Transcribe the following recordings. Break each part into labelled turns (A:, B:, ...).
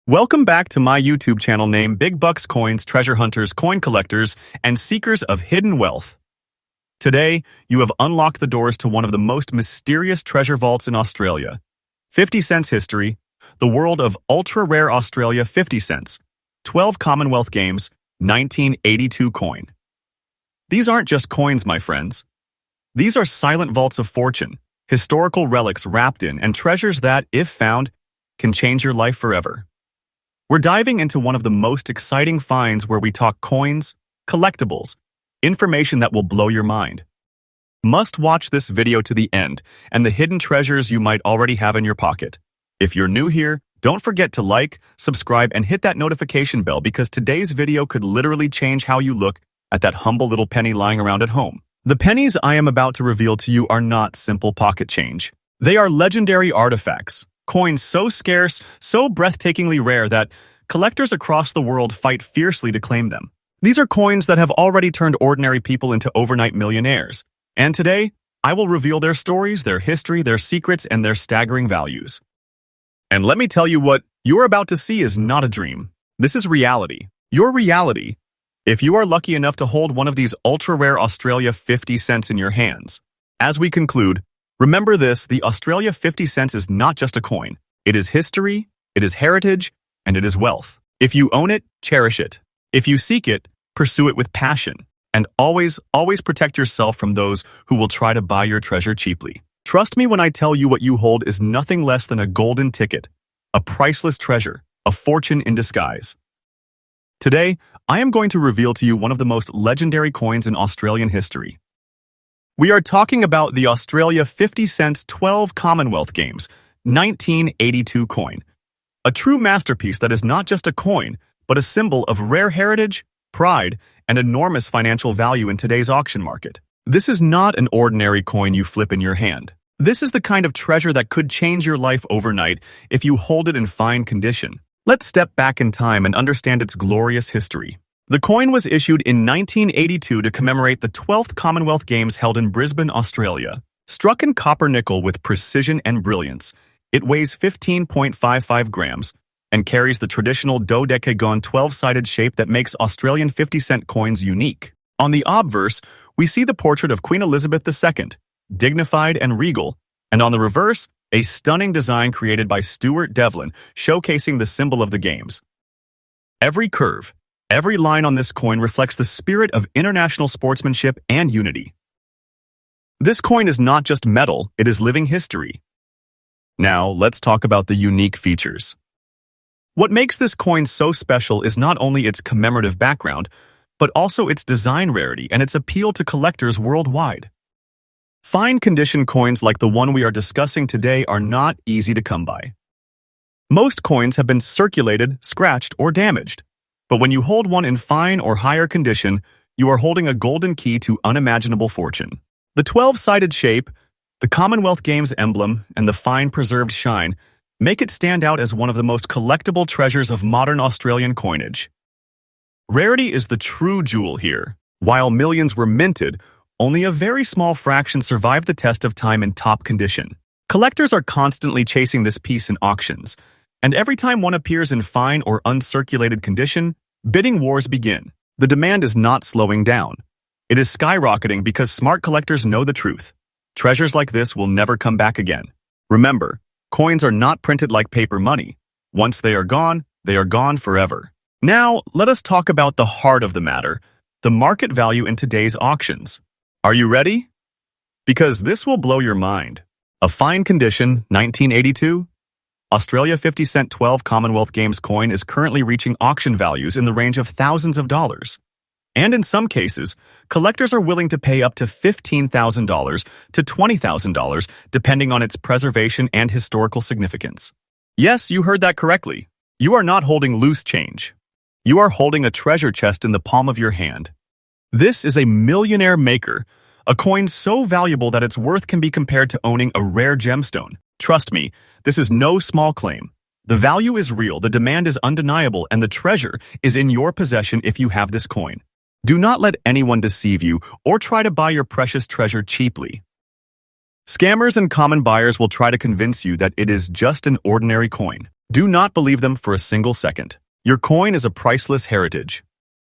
A: Welcome back to my YouTube channel named Big Bucks Coins, Treasure Hunters, Coin Collectors, and Seekers of Hidden Wealth. Today, you have unlocked the doors to one of the most mysterious treasure vaults in Australia. 50 cents history, the world of ultra-rare Australia 50 cents, 12 Commonwealth Games, 1982 coin. These aren't just coins, my friends. These are silent vaults of fortune, historical relics wrapped in, and treasures that, if found, can change your life forever. We're diving into one of the most exciting finds where we talk coins, collectibles, information that will blow your mind. Must watch this video to the end and the hidden treasures you might already have in your pocket. If you're new here, don't forget to like, subscribe, and hit that notification bell because today's video could literally change how you look at that humble little penny lying around at home. The pennies I am about to reveal to you are not simple pocket change. They are legendary artifacts. Coins so scarce, so breathtakingly rare that collectors across the world fight fiercely to claim them. These are coins that have already turned ordinary people into overnight millionaires. And today, I will reveal their stories, their history, their secrets, and their staggering values. And let me tell you what you're about to see is not a dream. This is reality. Your reality. If you are lucky enough to hold one of these ultra-rare Australia 50 cents in your hands. As we conclude, remember this, the Australia 50 cents is not just a coin. It is history, it is heritage, and it is wealth. If you own it, cherish it. If you seek it, pursue it with passion. And always protect yourself from those who will try to buy your treasure cheaply. Trust me when I tell you what you hold is nothing less than a golden ticket, a priceless treasure, a fortune in disguise. Today, I am going to reveal to you one of the most legendary coins in Australian history. We are talking about the Australia 50 cents 12 Commonwealth Games, 1982 coin. A true masterpiece that is not just a coin, but a symbol of rare heritage, pride, and enormous financial value in today's auction market. This is not an ordinary coin you flip in your hand. This is the kind of treasure that could change your life overnight if you hold it in fine condition. Let's step back in time and understand its glorious history. The coin was issued in 1982 to commemorate the 12th Commonwealth Games held in Brisbane, Australia. Struck in copper nickel with precision and brilliance, it weighs 15.55 grams and carries the traditional dodecagon 12-sided shape that makes Australian 50-cent coins unique. On the obverse, we see the portrait of Queen Elizabeth II, dignified and regal, and on the reverse, a stunning design created by Stuart Devlin, showcasing the symbol of the games. Every curve, every line on this coin reflects the spirit of international sportsmanship and unity. This coin is not just metal, it is living history. Now, let's talk about the unique features. What makes this coin so special is not only its commemorative background, but also its design rarity and its appeal to collectors worldwide. Fine condition coins like the one we are discussing today are not easy to come by. Most coins have been circulated, scratched, or damaged. But when you hold one in fine or higher condition, you are holding a golden key to unimaginable fortune. The 12-sided shape, the Commonwealth Games emblem, and the fine preserved shine make it stand out as one of the most collectible treasures of modern Australian coinage. Rarity is the true jewel here. While millions were minted, only a very small fraction survived the test of time in top condition. Collectors are constantly chasing this piece in auctions, and every time one appears in fine or uncirculated condition, bidding wars begin. The demand is not slowing down. It is skyrocketing because smart collectors know the truth. Treasures like this will never come back again. Remember, coins are not printed like paper money. Once they are gone forever. Now, let us talk about the heart of the matter, the market value in today's auctions. Are you ready? Because this will blow your mind. A fine condition, 1982, Australia 50 cent 12 Commonwealth Games coin is currently reaching auction values in the range of thousands of dollars. And in some cases, collectors are willing to pay up to $15,000 to $20,000 depending on its preservation and historical significance. Yes, you heard that correctly. You are not holding loose change. You are holding a treasure chest in the palm of your hand. This is a millionaire maker, a coin so valuable that its worth can be compared to owning a rare gemstone. Trust me, this is no small claim. The value is real, the demand is undeniable, and the treasure is in your possession if you have this coin. Do not let anyone deceive you or try to buy your precious treasure cheaply. Scammers and common buyers will try to convince you that it is just an ordinary coin. Do not believe them for a single second. Your coin is a priceless heritage.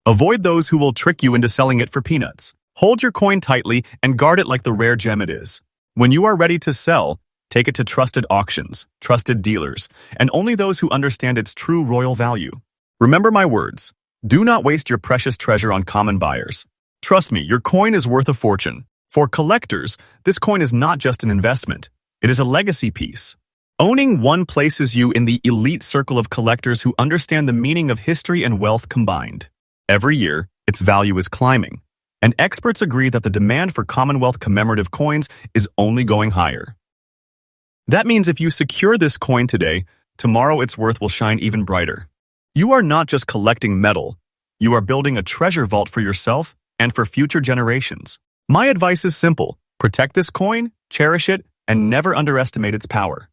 A: Avoid those who will trick you into selling it for peanuts. Hold your coin tightly and guard it like the rare gem it is. When you are ready to sell, take it to trusted auctions, trusted dealers, and only those who understand its true royal value. Remember my words. Do not waste your precious treasure on common buyers. Trust me, your coin is worth a fortune. For collectors, this coin is not just an investment. It is a legacy piece. Owning one places you in the elite circle of collectors who understand the meaning of history and wealth combined. Every year, its value is climbing, and experts agree that the demand for Commonwealth commemorative coins is only going higher. That means if you secure this coin today, tomorrow its worth will shine even brighter. You are not just collecting metal, you are building a treasure vault for yourself and for future generations. My advice is simple: protect this coin, cherish it, and never underestimate its power.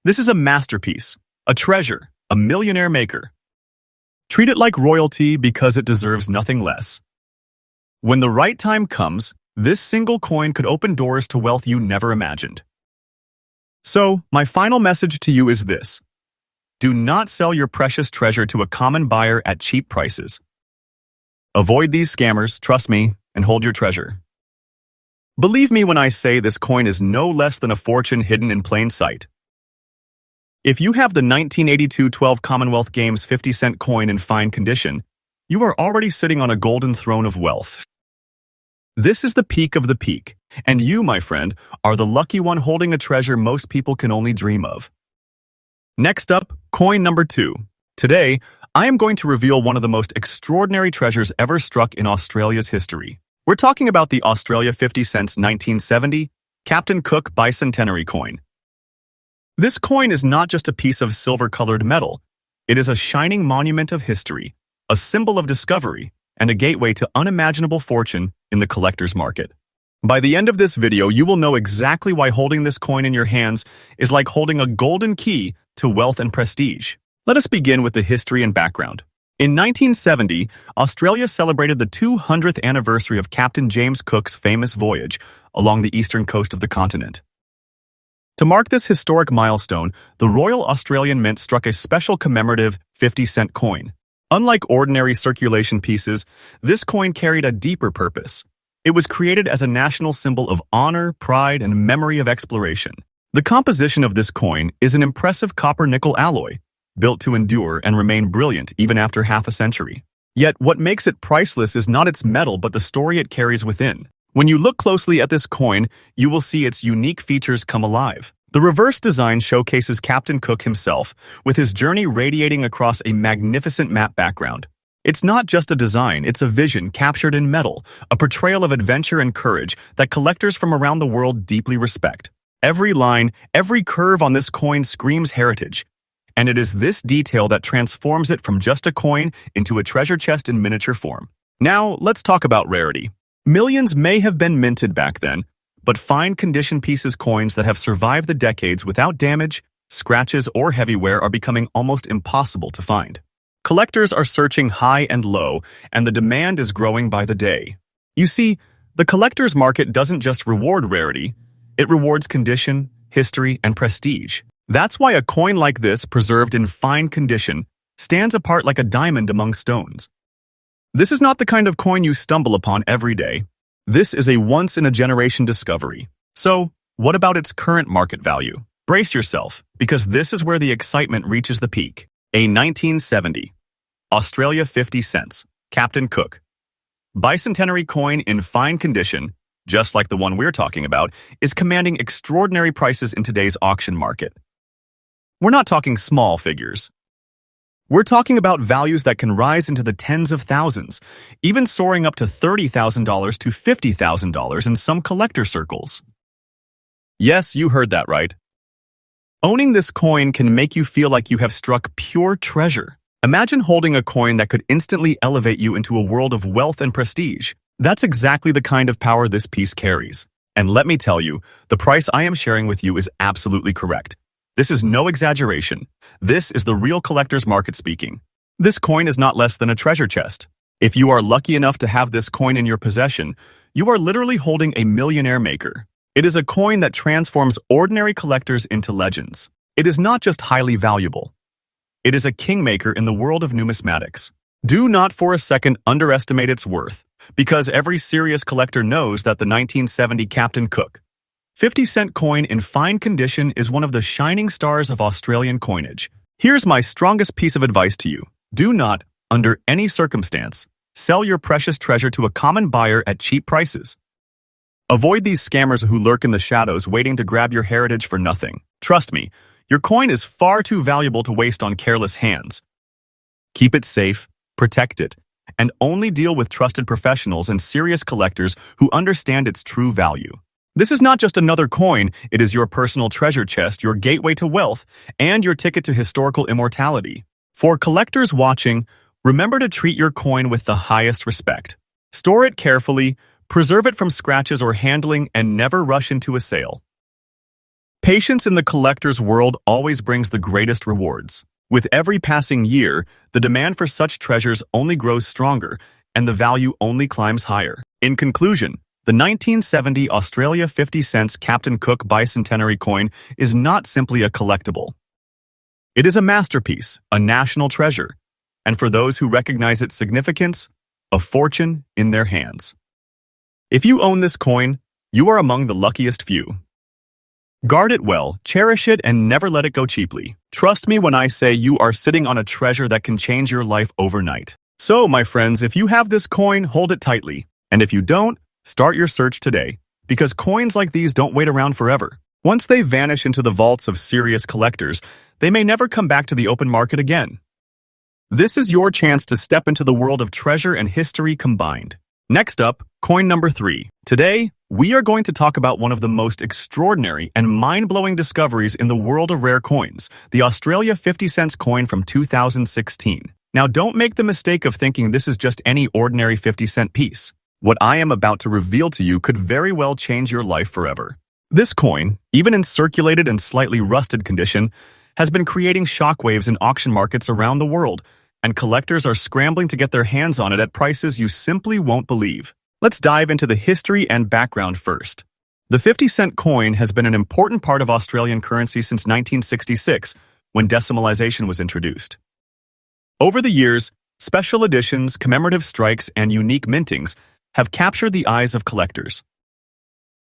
A: This is a masterpiece, a treasure, a millionaire maker. Treat it like royalty because it deserves nothing less. When the right time comes, this single coin could open doors to wealth you never imagined. So, my final message to you is this: do not sell your precious treasure to a common buyer at cheap prices. Avoid these scammers, trust me, and hold your treasure. Believe me when I say this coin is no less than a fortune hidden in plain sight. If you have the 1982 12 Commonwealth Games 50-cent coin in fine condition, you are already sitting on a golden throne of wealth. This is the peak of the peak, and you, my friend, are the lucky one holding a treasure most people can only dream of. Next up, coin number 2. Today, I am going to reveal one of the most extraordinary treasures ever struck in Australia's history. We're talking about the Australia 50 cents 1970 Captain Cook bicentenary coin. This coin is not just a piece of silver-colored metal. It is a shining monument of history, a symbol of discovery, and a gateway to unimaginable fortune in the collector's market. By the end of this video, you will know exactly why holding this coin in your hands is like holding a golden key to wealth and prestige. Let us begin with the history and background. In 1970, Australia celebrated the 200th anniversary of Captain James Cook's famous voyage along the eastern coast of the continent. To mark this historic milestone, the Royal Australian Mint struck a special commemorative 50-cent coin. Unlike ordinary circulation pieces, this coin carried a deeper purpose. It was created as a national symbol of honor, pride, and memory of exploration. The composition of this coin is an impressive copper-nickel alloy, built to endure and remain brilliant even after half a century. Yet, what makes it priceless is not its metal but the story it carries within. When you look closely at this coin, you will see its unique features come alive. The reverse design showcases Captain Cook himself, with his journey radiating across a magnificent map background. It's not just a design, it's a vision captured in metal, a portrayal of adventure and courage that collectors from around the world deeply respect. Every line, every curve on this coin screams heritage, and it is this detail that transforms it from just a coin into a treasure chest in miniature form. Now, let's talk about rarity. Millions may have been minted back then, but fine condition pieces coins that have survived the decades without damage, scratches, or heavy wear are becoming almost impossible to find. Collectors are searching high and low, and the demand is growing by the day. You see, the collector's market doesn't just reward rarity, it rewards condition, history, and prestige. That's why a coin like this, preserved in fine condition, stands apart like a diamond among stones. This is not the kind of coin you stumble upon every day. This is a once-in-a-generation discovery. So, what about its current market value? Brace yourself, because this is where the excitement reaches the peak. A 1970 Australia 50 cents Captain Cook bicentenary coin in fine condition, just like the one we're talking about, is commanding extraordinary prices in today's auction market. We're not talking small figures. We're talking about values that can rise into the tens of thousands, even soaring up to $30,000 to $50,000 in some collector circles. Yes, you heard that right. Owning this coin can make you feel like you have struck pure treasure. Imagine holding a coin that could instantly elevate you into a world of wealth and prestige. That's exactly the kind of power this piece carries. And let me tell you, the price I am sharing with you is absolutely correct. This is no exaggeration. This is the real collector's market speaking. This coin is not less than a treasure chest. If you are lucky enough to have this coin in your possession, you are literally holding a millionaire maker. It is a coin that transforms ordinary collectors into legends. It is not just highly valuable. It is a kingmaker in the world of numismatics. Do not for a second underestimate its worth, because every serious collector knows that the 1970 Captain Cook 50-cent coin in fine condition is one of the shining stars of Australian coinage. Here's my strongest piece of advice to you. Do not, under any circumstance, sell your precious treasure to a common buyer at cheap prices. Avoid these scammers who lurk in the shadows waiting to grab your heritage for nothing. Trust me, your coin is far too valuable to waste on careless hands. Keep it safe, protect it, and only deal with trusted professionals and serious collectors who understand its true value. This is not just another coin, it is your personal treasure chest, your gateway to wealth, and your ticket to historical immortality. For collectors watching, remember to treat your coin with the highest respect. Store it carefully, preserve it from scratches or handling, and never rush into a sale. Patience in the collector's world always brings the greatest rewards. With every passing year, the demand for such treasures only grows stronger, and the value only climbs higher. In conclusion, the 1970 Australia 50 cents Captain Cook bicentenary coin is not simply a collectible. It is a masterpiece, a national treasure, and for those who recognize its significance, a fortune in their hands. If you own this coin, you are among the luckiest few. Guard it well, cherish it, and never let it go cheaply. Trust me when I say you are sitting on a treasure that can change your life overnight. So, my friends, if you have this coin, hold it tightly. And if you don't, start your search today, because coins like these don't wait around forever. Once they vanish into the vaults of serious collectors, they may never come back to the open market again. This is your chance to step into the world of treasure and history combined. Next up, coin number 3. Today, we are going to talk about one of the most extraordinary and mind-blowing discoveries in the world of rare coins, the Australia 50 cents coin from 2016. Now, don't make the mistake of thinking this is just any ordinary 50-cent piece. What I am about to reveal to you could very well change your life forever. This coin, even in circulated and slightly rusted condition, has been creating shockwaves in auction markets around the world, and collectors are scrambling to get their hands on it at prices you simply won't believe. Let's dive into the history and background first. The 50-cent coin has been an important part of Australian currency since 1966, when decimalisation was introduced. Over the years, special editions, commemorative strikes, and unique mintings have captured the eyes of collectors.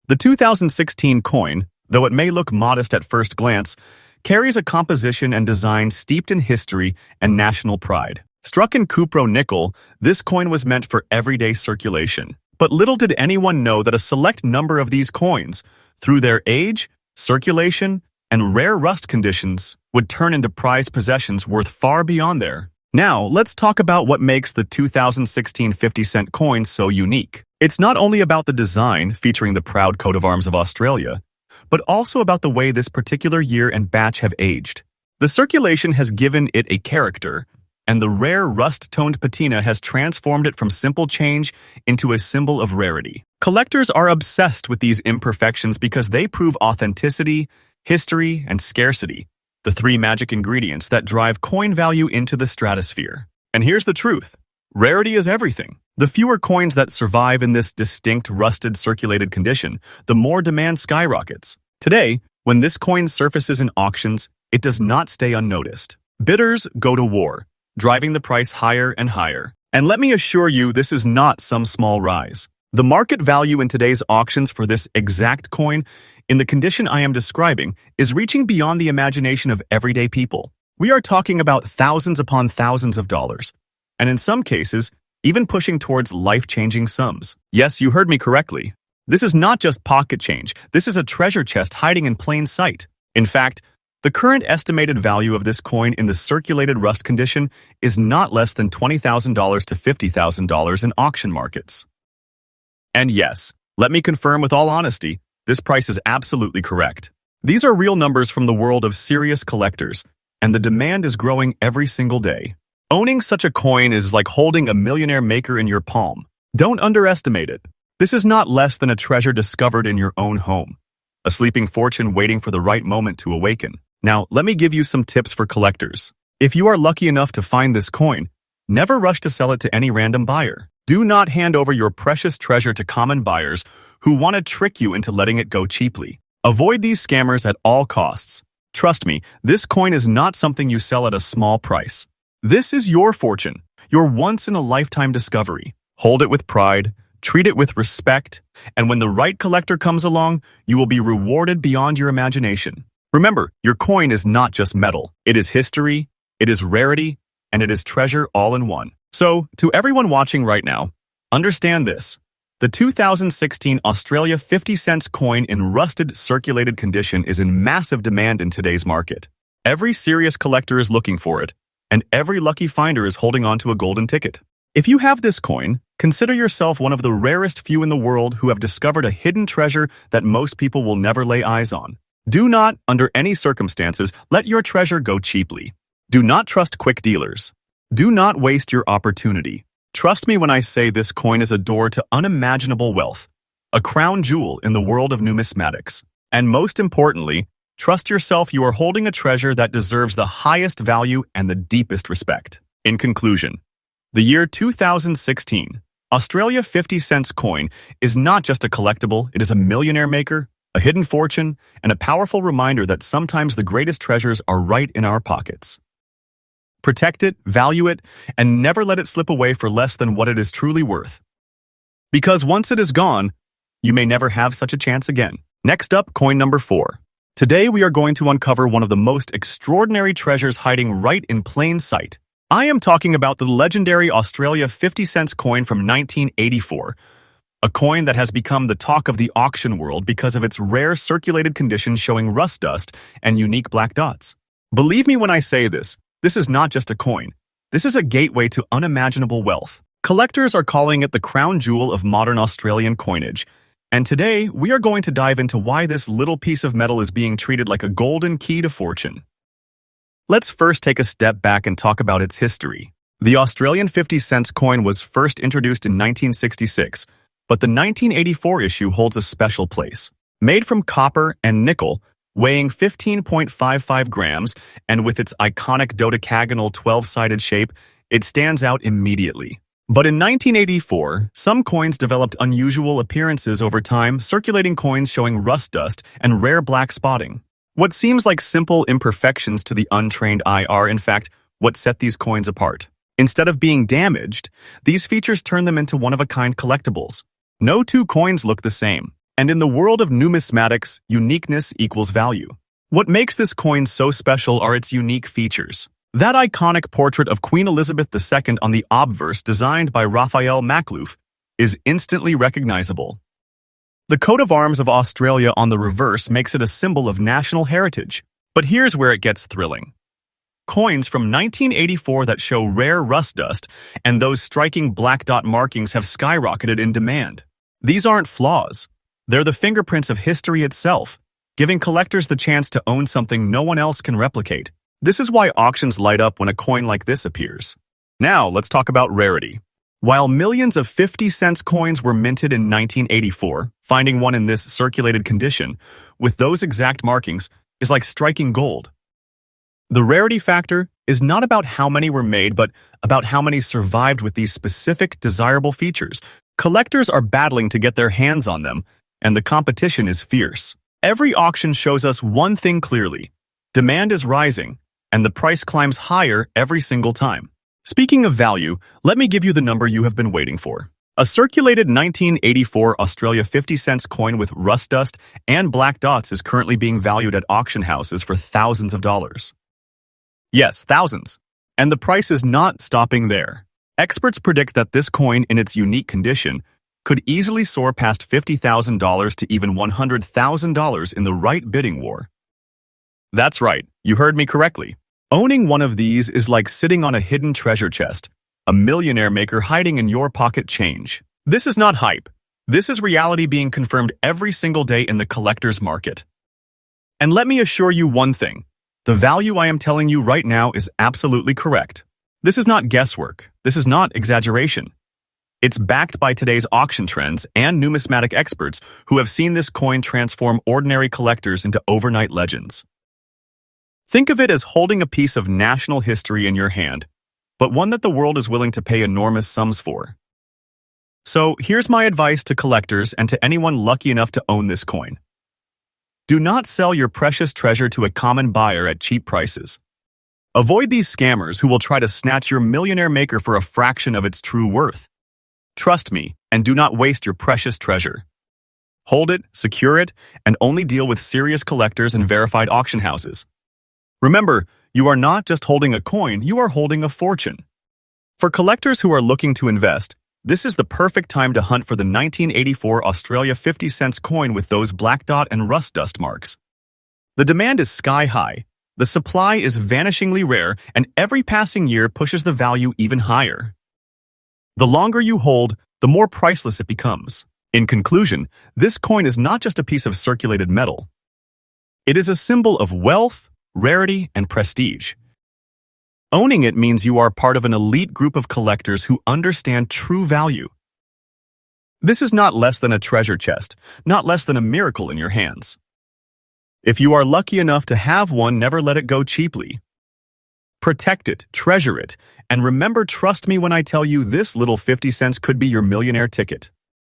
A: The 2016 coin, though it may look modest at first glance, carries a composition and design steeped in history and national pride. Struck in cupro nickel, this coin was meant for everyday circulation. But little did anyone know that a select number of these coins, through their age, circulation, and rare rust conditions, would turn into prized possessions worth far beyond there. Now, let's talk about what makes the 2016 50-cent coin so unique. It's not only about the design, featuring the proud coat of arms of Australia, but also about the way this particular year and batch have aged. The circulation has given it a character, and the rare rust-toned patina has transformed it from simple change into a symbol of rarity. Collectors are obsessed with these imperfections because they prove authenticity, history, and scarcity, the 3 magic ingredients that drive coin value into the stratosphere. And here's the truth. Rarity is everything. The fewer coins that survive in this distinct rusted circulated condition, the more demand skyrockets. Today, when this coin surfaces in auctions, it does not stay unnoticed. Bidders go to war, driving the price higher and higher. And let me assure you, this is not some small rise. The market value in today's auctions for this exact coin, in the condition I am describing, is reaching beyond the imagination of everyday people. We are talking about thousands upon thousands of dollars, and in some cases, even pushing towards life-changing sums. Yes, you heard me correctly. This is not just pocket change. This is a treasure chest hiding in plain sight. In fact, the current estimated value of this coin in the circulated rust condition is not less than $20,000 to $50,000 in auction markets. And yes, let me confirm with all honesty, this price is absolutely correct. These are real numbers from the world of serious collectors, and the demand is growing every single day. Owning such a coin is like holding a millionaire maker in your palm. Don't underestimate it. This is not less than a treasure discovered in your own home, a sleeping fortune waiting for the right moment to awaken. Now, let me give you some tips for collectors. If you are lucky enough to find this coin, never rush to sell it to any random buyer. Do not hand over your precious treasure to common buyers who want to trick you into letting it go cheaply. Avoid these scammers at all costs. Trust me, this coin is not something you sell at a small price. This is your fortune, your once-in-a-lifetime discovery. Hold it with pride, treat it with respect, and when the right collector comes along, you will be rewarded beyond your imagination. Remember, your coin is not just metal. It is history, it is rarity, and it is treasure all in one. So, to everyone watching right now, understand this. The 2016 Australia 50 cents coin in rusted circulated condition is in massive demand in today's market. Every serious collector is looking for it, and every lucky finder is holding on to a golden ticket. If you have this coin, consider yourself one of the rarest few in the world who have discovered a hidden treasure that most people will never lay eyes on. Do not, under any circumstances, let your treasure go cheaply. Do not trust quick dealers. Do not waste your opportunity. Trust me when I say this coin is a door to unimaginable wealth, a crown jewel in the world of numismatics. And most importantly, trust yourself, you are holding a treasure that deserves the highest value and the deepest respect. In conclusion, the year 2016, Australia 50 cents coin is not just a collectible, it is a millionaire maker, a hidden fortune, and a powerful reminder that sometimes the greatest treasures are right in our pockets. Protect it, value it, and never let it slip away for less than what it is truly worth. Because once it is gone, you may never have such a chance again. Next up, coin number 4. Today we are going to uncover one of the most extraordinary treasures hiding right in plain sight. I am talking about the legendary Australia 50 cents coin from 1984, a coin that has become the talk of the auction world because of its rare circulated condition showing rust dust and unique black dots. Believe me when I say this is not just a coin. This is a gateway to unimaginable wealth. Collectors are calling it the crown jewel of modern Australian coinage. And today, we are going to dive into why this little piece of metal is being treated like a golden key to fortune. Let's first take a step back and talk about its history. The Australian 50 cents coin was first introduced in 1966, but the 1984 issue holds a special place. Made from copper and nickel, weighing 15.55 grams, and with its iconic dodecagonal 12-sided shape, it stands out immediately. But in 1984, some coins developed unusual appearances over time, circulating coins showing rust dust and rare black spotting. What seems like simple imperfections to the untrained eye are, in fact, what set these coins apart. Instead of being damaged, these features turn them into one-of-a-kind collectibles. No two coins look the same. And in the world of numismatics, uniqueness equals value. What makes this coin so special are its unique features. That iconic portrait of Queen Elizabeth II on the obverse, designed by Raphael Makhlouf, is instantly recognizable. The coat of arms of Australia on the reverse makes it a symbol of national heritage. But here's where it gets thrilling. Coins from 1984 that show rare rust dust and those striking black dot markings have skyrocketed in demand. These aren't flaws. They're the fingerprints of history itself, giving collectors the chance to own something no one else can replicate. This is why auctions light up when a coin like this appears. Now, let's talk about rarity. While millions of 50 cents coins were minted in 1984, finding one in this circulated condition, with those exact markings, is like striking gold. The rarity factor is not about how many were made, but about how many survived with these specific, desirable features. Collectors are battling to get their hands on them, and the competition is fierce. Every auction shows us one thing clearly. Demand is rising, and the price climbs higher every single time. Speaking of value, let me give you the number you have been waiting for. A circulated 1984 Australia 50 cents coin with rust dust and black dots is currently being valued at auction houses for thousands of dollars. Yes, thousands. And the price is not stopping there. Experts predict that this coin, in its unique condition, could easily soar past $50,000 to even $100,000 in the right bidding war. That's right, you heard me correctly. Owning one of these is like sitting on a hidden treasure chest, a millionaire maker hiding in your pocket change. This is not hype. This is reality being confirmed every single day in the collector's market. And let me assure you one thing. The value I am telling you right now is absolutely correct. This is not guesswork. This is not exaggeration. It's backed by today's auction trends and numismatic experts who have seen this coin transform ordinary collectors into overnight legends. Think of it as holding a piece of national history in your hand, but one that the world is willing to pay enormous sums for. So here's my advice to collectors and to anyone lucky enough to own this coin. Do not sell your precious treasure to a common buyer at cheap prices. Avoid these scammers who will try to snatch your millionaire maker for a fraction of its true worth. Trust me, and do not waste your precious treasure. Hold it, secure it, and only deal with serious collectors and verified auction houses. Remember, you are not just holding a coin, you are holding a fortune. For collectors who are looking to invest, this is the perfect time to hunt for the 1984 Australia 50-cent coin with those black dot and rust dust marks. The demand is sky high, the supply is vanishingly rare, and every passing year pushes the value even higher. The longer you hold, the more priceless it becomes. In conclusion, this coin is not just a piece of circulated metal. It is a symbol of wealth, rarity, and prestige. Owning it means you are part of an elite group of collectors who understand true value. This is not less than a treasure chest, not less than a miracle in your hands. If you are lucky enough to have one, never let it go cheaply. Protect it, treasure it, and remember, trust me when I tell you this little 50 cents could be your millionaire ticket.